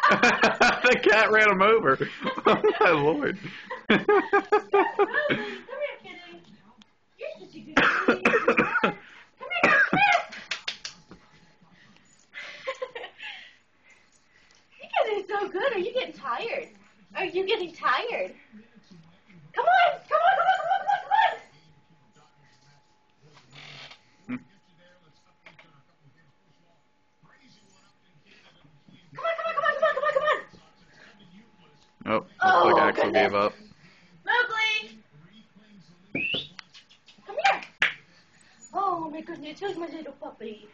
The cat ran him over. Oh my lord. Come here, kitty. You're such a good kitty. Come here, come here. You're getting so good. Are you getting tired? Are you getting tired? Come on, come on, come on, come on, come on, come on. Come on, come on, come on, come on, come on, come on. Oh, looks like Axel gave up. Mowgli! Come here! Oh my goodness, who's my little puppy?